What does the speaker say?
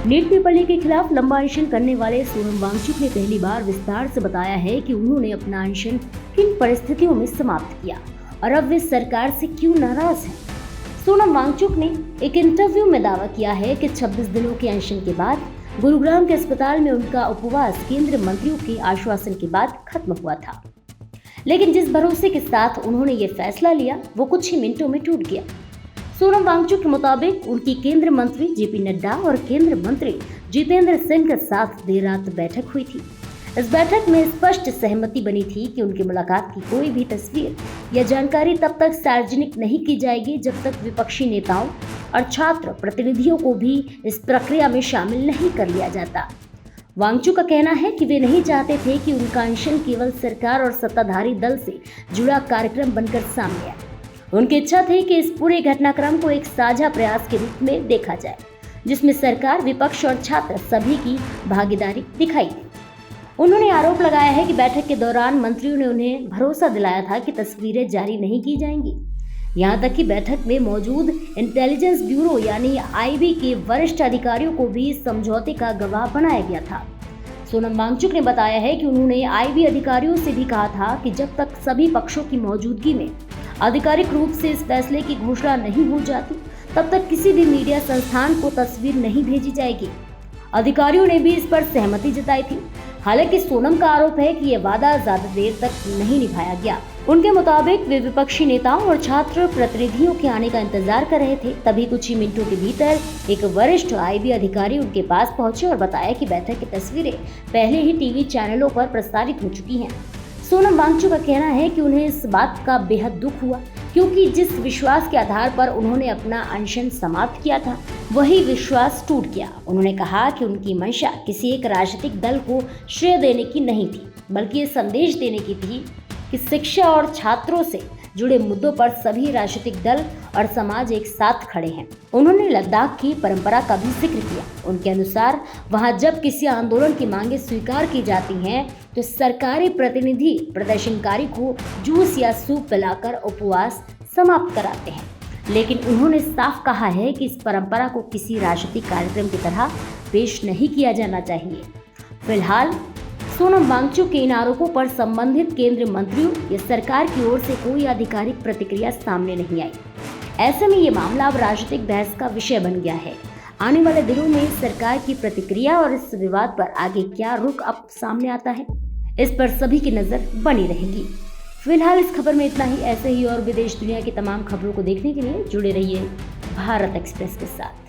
NEET paper के खिलाफ लंबा अनशन करने वाले सोनम वांगचुक ने पहली बार विस्तार से बताया है कि उन्होंने अपना अनशन किन परिस्थितियों में समाप्त किया और अब वे सरकार से क्यों नाराज हैं। सोनम वांगचुक ने एक इंटरव्यू में दावा किया है कि 26 दिनों के अनशन के बाद गुरुग्राम के अस्पताल में उनका उपवास केंद्रीय मंत्रियों के आश्वासन के बाद खत्म हुआ था, लेकिन जिस भरोसे के साथ उन्होंने ये फैसला लिया वो कुछ ही मिनटों में टूट गया। सोनम वांगचुक के मुताबिक उनकी केंद्रीय मंत्री जेपी नड्डा और केंद्रीय मंत्री जितेंद्र सिंह के साथ देर रात बैठक हुई थी। इस बैठक में स्पष्ट सहमति बनी थी कि उनकी मुलाकात की कोई भी तस्वीर या जानकारी तब तक सार्वजनिक नहीं की जाएगी जब तक विपक्षी नेताओं और छात्र प्रतिनिधियों को भी इस प्रक्रिया में शामिल नहीं कर लिया जाता। वांगचुक का कहना है कि वे नहीं चाहते थे कि उनका अनशन केवल सरकार और सत्ताधारी दल से जुड़ा कार्यक्रम बनकर सामने आए। उनकी इच्छा थी कि इस पूरे घटनाक्रम को एक साझा प्रयास के रूप में देखा जाए, जिसमें सरकार, विपक्ष और छात्र सभी की भागीदारी दिखाई दी। उन्होंने आरोप लगाया है कि बैठक के दौरान मंत्रियों ने उन्हें भरोसा दिलाया था कि तस्वीरें जारी नहीं की जाएंगी। यहाँ तक कि बैठक में मौजूद इंटेलिजेंस ब्यूरो यानी आईबी के वरिष्ठ अधिकारियों को भी समझौते का गवाह बनाया गया था। सोनम वांगचुक ने बताया है कि उन्होंने आईबी अधिकारियों से भी कहा था कि जब तक सभी पक्षों की मौजूदगी में आधिकारिक रूप से इस फैसले की घोषणा नहीं हो जाती, तब तक किसी भी मीडिया संस्थान को तस्वीर नहीं भेजी जाएगी। अधिकारियों ने भी इस पर सहमति जताई थी। हालांकि सोनम का आरोप है कि यह वादा ज्यादा देर तक नहीं निभाया गया। उनके मुताबिक वे विपक्षी नेताओं और छात्र प्रतिनिधियों के आने का इंतजार कर रहे थे। तभी कुछ ही मिनटों के भीतर एक वरिष्ठ आईबी अधिकारी उनके पास पहुंचे और बताया कि बैठक की तस्वीरें पहले ही टीवी चैनलों पर प्रसारित हो चुकी हैं। सोनम वांगचुक का कहना है कि उन्हें इस बात का बेहद दुख हुआ, क्योंकि जिस विश्वास के आधार पर उन्होंने अपना अनशन समाप्त किया था वही विश्वास टूट गया। उन्होंने कहा कि उनकी मंशा किसी एक राजनीतिक दल को श्रेय देने की नहीं थी, बल्कि ये संदेश देने की थी कि शिक्षा और छात्रों से जुड़े मुद्दों पर सभी राजनीतिक दल और समाज एक साथ खड़े हैं। उन्होंने लद्दाख की परंपरा का भी जिक्र किया। उनके अनुसार वहां जब किसी आंदोलन की मांगे स्वीकार की जाती हैं तो सरकारी प्रतिनिधि प्रदर्शनकारी को जूस या सूप पिलाकर उपवास समाप्त कराते हैं, लेकिन उन्होंने साफ कहा है कि इस परंपरा को किसी राजनीतिक कार्यक्रम की तरह पेश नहीं किया जाना चाहिए। फिलहाल सोनम वांगचुक के इन आरोपों पर संबंधित केंद्रीय मंत्रियों या सरकार की ओर से कोई आधिकारिक प्रतिक्रिया सामने नहीं आई। ऐसे में ये मामला अब राजनीतिक बहस का विषय बन गया है। आने वाले दिनों में सरकार की प्रतिक्रिया और इस विवाद पर आगे क्या रुख अब सामने आता है, इस पर सभी की नजर बनी रहेगी। फिलहाल इस खबर में इतना ही। ऐसे ही और विदेश दुनिया की तमाम खबरों को देखने के लिए जुड़े रहिए भारत एक्सप्रेस के साथ।